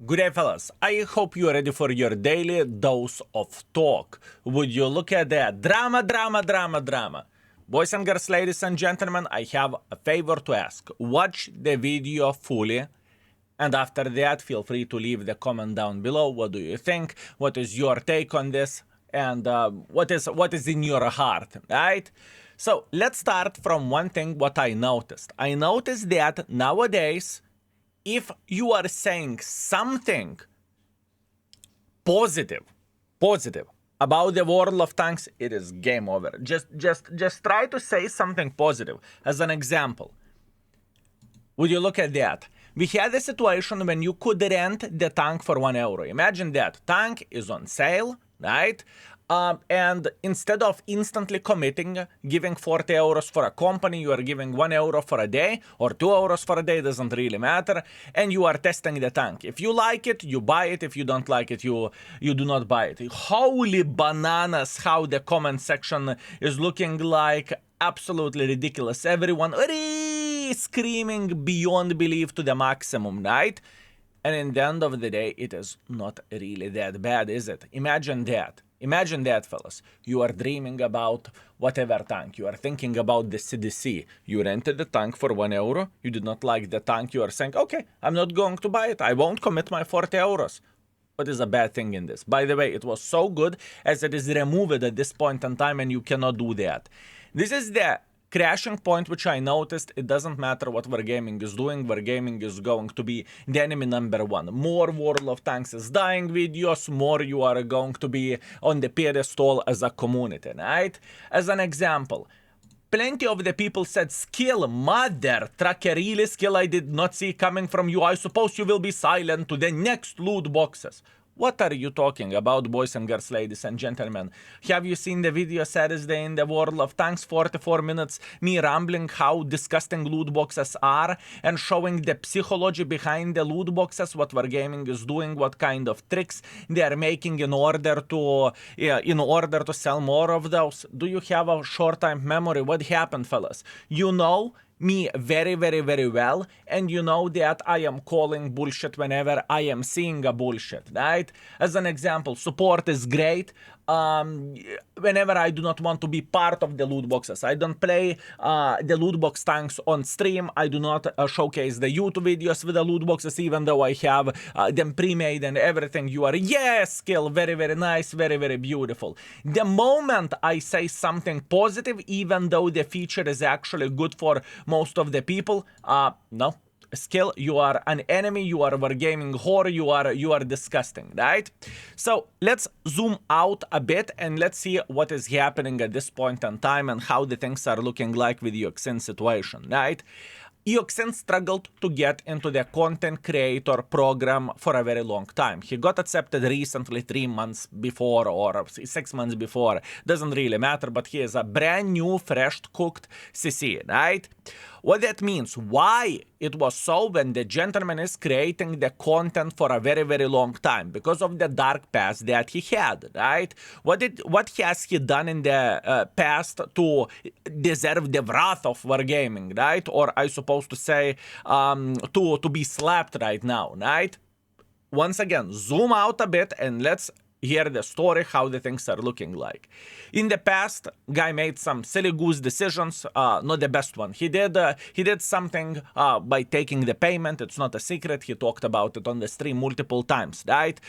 Good day, fellas. I hope you're ready for your daily dose of talk. Would you look at that? Drama. Boys and girls, ladies and gentlemen, I have a favor to ask. Watch the video fully. And after that, feel free to leave the comment down below. What do you think? What is your take on this? And what is in your heart, right? So let's start from one thing what I noticed. I noticed that nowadays, if you are saying something positive about the World of Tanks, it is game over. Just try to say something positive. As an example, would you look at that? We had a situation when you could rent the tank for €1. Imagine that. Tank is on sale, right? And instead of instantly committing, giving €40 for a company, you are giving €1 for a day or €2 for a day, doesn't really matter. And you are testing the tank. If you like it, you buy it. If you don't like it, you do not buy it. Holy bananas, how the comment section is looking like. Absolutely ridiculous. Everyone screaming beyond belief to the maximum, right? And in the end of the day, it is not really that bad, is it? Imagine that. Imagine that, fellas. You are dreaming about whatever tank. You are thinking about the CDC. You rented the tank for €1. You did not like the tank. You are saying, okay, I'm not going to buy it. I won't commit my €40. What is a bad thing in this? By the way, it was so good as it is removed at this point in time, and you cannot do that. This is the crashing point which I noticed. It doesn't matter what Wargaming is doing. Wargaming is going to be the enemy number one. More World of Tanks is dying videos, more you are going to be on the pedestal as a community, right? As an example, plenty of the people said, skill, mother, tracker, really skill I did not see coming from you. I suppose you will be silent to the next loot boxes. What are you talking about, boys and girls, ladies and gentlemen? Have you seen the video Saturday in the World of Tanks? 44 minutes, me rambling how disgusting loot boxes are and showing the psychology behind the loot boxes, what Wargaming is doing, what kind of tricks they are making in order to sell more of those. Do you have a short-time memory? What happened, fellas? You know me very well, and you know that I am calling bullshit whenever I am seeing a bullshit, right? As an example, support is great. Whenever I do not want to be part of the loot boxes, I don't play the loot box tanks on stream. I do not showcase the YouTube videos with the loot boxes, even though I have them pre-made and everything. You are, yes, skill, very nice, very beautiful. The moment I say something positive, even though the feature is actually good for most of the people, no. Skill, you are an enemy, you are a Wargaming whore, you are disgusting, right? So let's zoom out a bit and let's see what is happening at this point in time and how the things are looking like with Iyouxin situation, right? Iyouxin struggled to get into the content creator program for a very long time. He got accepted recently 3 months before or 6 months before. Doesn't really matter, but he is a brand new, fresh cooked CC, right? What that means, why it was so when the gentleman is creating the content for a very long time, because of the dark past that he had, right? What has he done in the past to deserve the wrath of Wargaming, right? Or I supposed to say to be slapped right now, right? Once again, zoom out a bit and let's hear the story, how the things are looking like. In the past, guy made some silly goose decisions, not the best one. He did something by taking the payment. It's not a secret. He talked about it on the stream multiple times, right?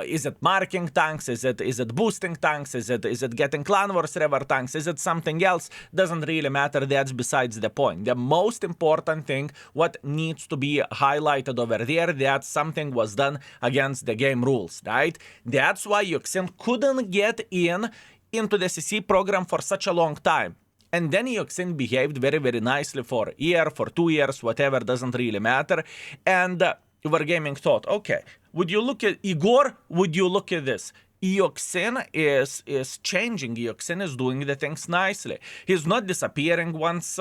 Is it marking tanks? Is it boosting tanks? Is it getting Clan Wars River tanks? Is it something else? Doesn't really matter. That's besides the point. The most important thing, what needs to be highlighted over there, that something was done against the game rules, right? That's why Iyouxin couldn't get into the CC program for such a long time. And then Iyouxin behaved very nicely for a year, for 2 years, whatever, doesn't really matter. And Wargaming thought, okay, would you look at Igor? Would you look at this? Iyouxin is changing. Iyouxin is doing the things nicely. He's not disappearing once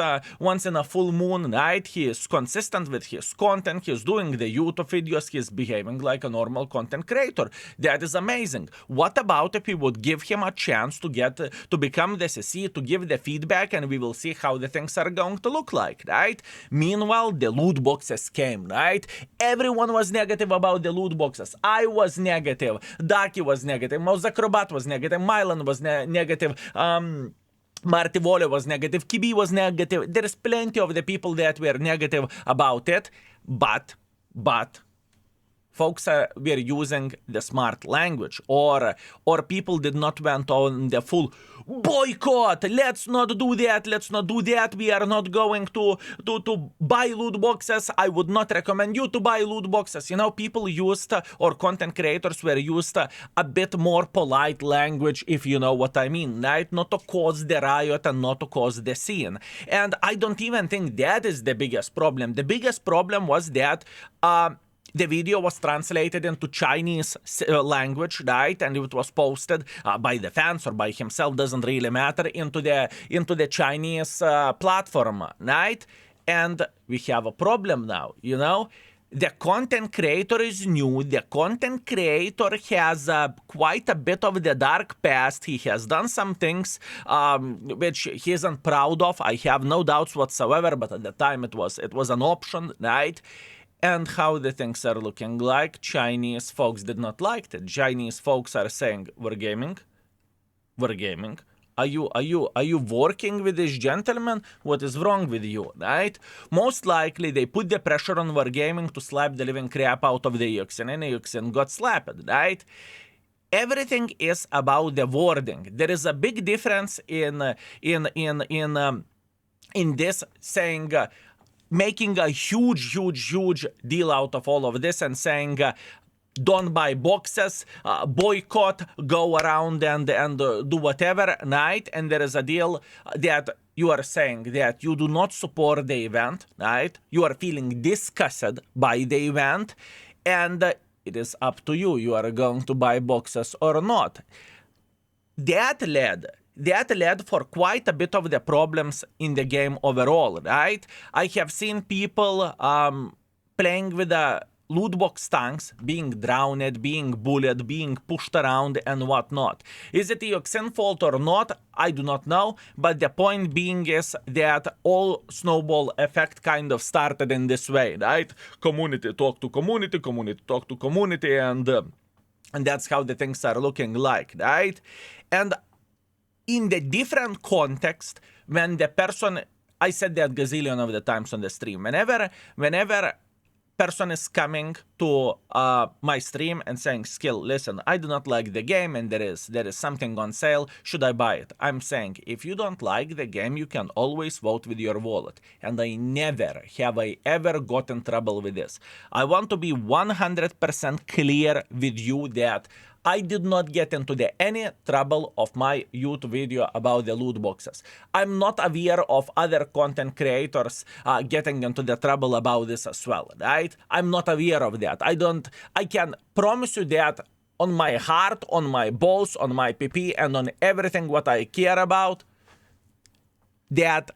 in a full moon, right? He is consistent with his content. He's doing the YouTube videos. He's behaving like a normal content creator. That is amazing. What about if we would give him a chance to get to become the CC, to give the feedback, and we will see how the things are going to look like, right? Meanwhile, the loot boxes came, right? Everyone was negative about the loot boxes. I was negative. Daki was negative. Mouse Acrobat was negative. Mylan was negative. Marty Volle was negative. Kibi was negative. There's plenty of the people that were negative about it. But folks were using the smart language, or people did not went on the full boycott. Let's not do that. Let's not do that. We are not going to buy loot boxes. I would not recommend you to buy loot boxes. You know, people used, or content creators were used a bit more polite language, if you know what I mean, right? Not to cause the riot and not to cause the scene. And I don't even think that is the biggest problem. The biggest problem was that the video was translated into Chinese language, right? And it was posted by the fans or by himself, doesn't really matter, into the Chinese platform, right? And we have a problem now, you know? The content creator is new. The content creator has quite a bit of the dark past. He has done some things which he isn't proud of. I have no doubts whatsoever, but at the time it was an option, right? And how the things are looking like, Chinese folks did not like it. Chinese folks are saying, we're gaming. Are you working with this gentleman? What is wrong with you, right? Most likely they put the pressure on Wargaming to slap the living crap out of the Iyouxin, and Iyouxin got slapped, right? Everything is about the wording. There is a big difference in this saying, making a huge deal out of all of this and saying, don't buy boxes, boycott, go around and do whatever, right? And there is a deal that you are saying that you do not support the event, right? You are feeling disgusted by the event, and it is up to you. You are going to buy boxes or not. That led for quite a bit of the problems in the game overall, right? I have seen people playing with the loot box tanks, being drowned, being bullied, being pushed around, and whatnot. Is it Iyouxin fault or not? I do not know, but the point being is that all snowball effect kind of started in this way, right? Community talk to community, community talk to community, and that's how the things are looking like, right? And in the different context, when the person, I said that gazillion of the times on the stream, whenever person is coming to my stream and saying, Skill, listen, I do not like the game and there is something on sale, should I buy it? I'm saying, if you don't like the game, you can always vote with your wallet. And I never have I ever got in trouble with this. I want to be 100% clear with you that I did not get into any trouble of my YouTube video about the loot boxes. I'm not aware of other content creators getting into the trouble about this as well, right? I'm not aware of that. I can promise you that on my heart, on my balls, on my PP, and on everything what I care about, that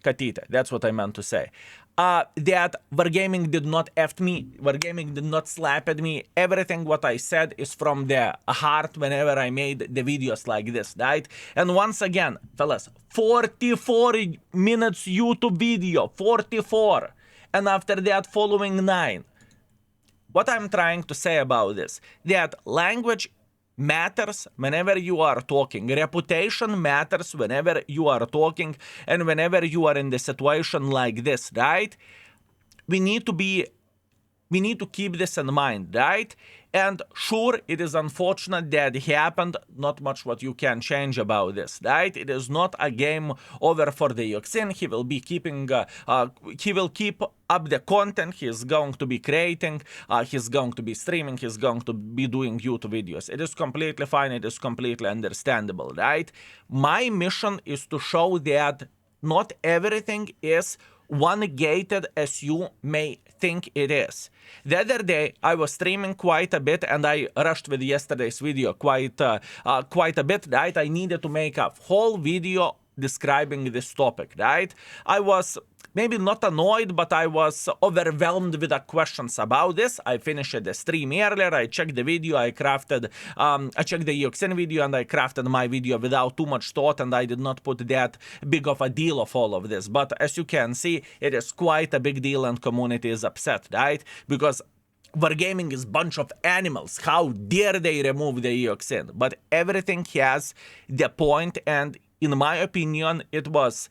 Katita, that's what I meant to say. That Wargaming did not F me, Wargaming did not slap at me. Everything what I said is from the heart whenever I made the videos like this, right? And once again, fellas, 44 minutes YouTube video, 44. And after that, following 9. What I'm trying to say about this, that language matters whenever you are talking. Reputation matters whenever you are talking and whenever you are in the situation like this, right? We need to keep this in mind, right? And sure, it is unfortunate that it happened. Not much what you can change about this, right? It is not a game over for the Iyouxin. He will be keeping, he will keep up the content. He is going to be creating. He's going to be streaming. He's going to be doing YouTube videos. It is completely fine. It is completely understandable, right? My mission is to show that not everything is one gated as you may think it is. The other day, I was streaming quite a bit, and I rushed with yesterday's video quite a bit, right? I needed to make a whole video describing this topic, right? I was maybe not annoyed, but I was overwhelmed with the questions about this. I finished the stream earlier, I checked the video, I checked the Iyouxin video, and I crafted my video without too much thought, and I did not put that big of a deal of all of this. But as you can see, it is quite a big deal, and community is upset, right? Because wargaming is bunch of animals. How dare they remove the Iyouxin? But everything has the point, and in my opinion, it was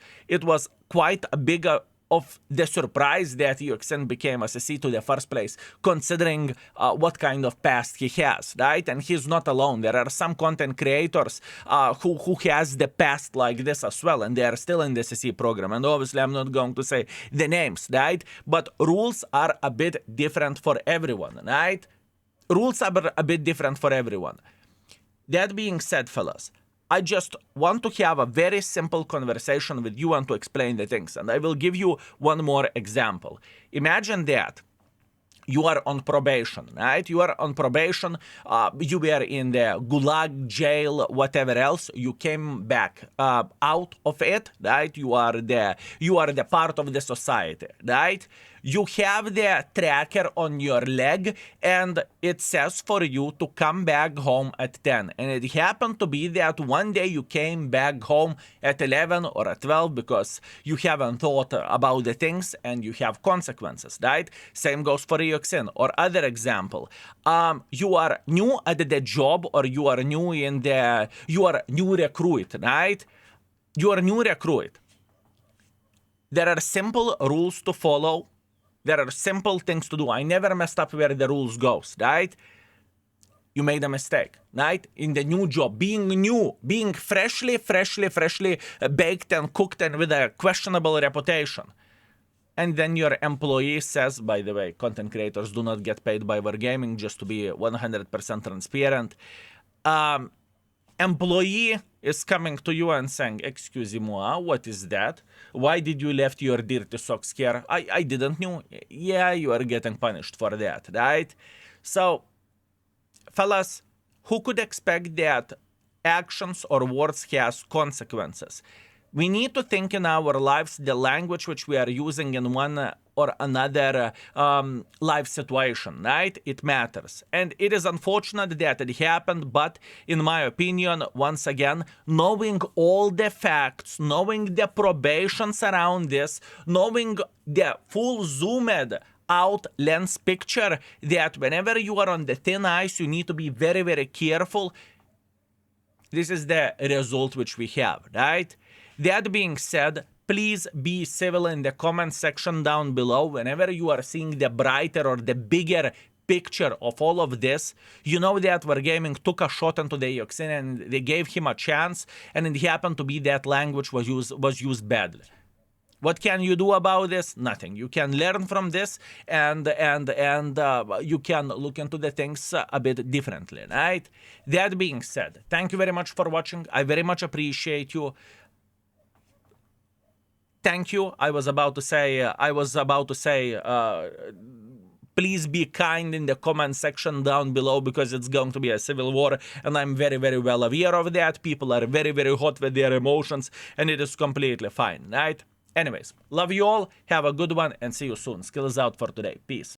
quite a big of the surprise that Iyouxin became SSC to the first place, considering what kind of past he has, right? And he's not alone. There are some content creators who has the past like this as well, and they are still in the SSC program. And obviously, I'm not going to say the names, right? But rules are a bit different for everyone, right? Rules are a bit different for everyone. That being said, fellas, I just want to have a very simple conversation with you and to explain the things. And I will give you one more example. Imagine that you are on probation, right? You are on probation, you were in the gulag, jail, whatever else. You came back out of it, right? You are the part of the society, right? You have the tracker on your leg, and it says for you to come back home at 10. And it happened to be that one day you came back home at 11 or at 12 because you haven't thought about the things and you have consequences, right? Same goes for Iyouxin. Or other example, you are new at the job, or you are new recruit, right? You are new recruit. There are simple rules to follow. There are simple things to do. I never messed up where the rules goes, right? You made a mistake, right? In the new job, being new, being freshly baked and cooked and with a questionable reputation. And then your employee says, by the way, content creators do not get paid by wargaming, just to be 100% transparent. Employee is coming to you and saying, excusez-moi, what is that? Why did you left your dirty socks here? I didn't know. Yeah, you are getting punished for that, right? So, fellas, who could expect that actions or words has consequences? We need to think in our lives the language which we are using in one or another life situation, right? It matters. And it is unfortunate that it happened, but in my opinion, once again, knowing all the facts, knowing the probations around this, knowing the full zoomed out lens picture, that whenever you are on the thin ice, you need to be very, very careful. This is the result which we have, right? That being said, please be civil in the comment section down below. Whenever you are seeing the brighter or the bigger picture of all of this, you know that wargaming took a shot into the Iyouxin and they gave him a chance, and it happened to be that language was used badly. What can you do about this? Nothing. You can learn from this, and you can look into the things a bit differently, right? That being said, thank you very much for watching. I very much appreciate you. Thank you. I was about to say, please be kind in the comment section down below, because it's going to be a civil war, and I'm very, very well aware of that. People are very, very hot with their emotions, and it is completely fine, right? Anyways, love you all, have a good one, and see you soon. Skills out for today. Peace.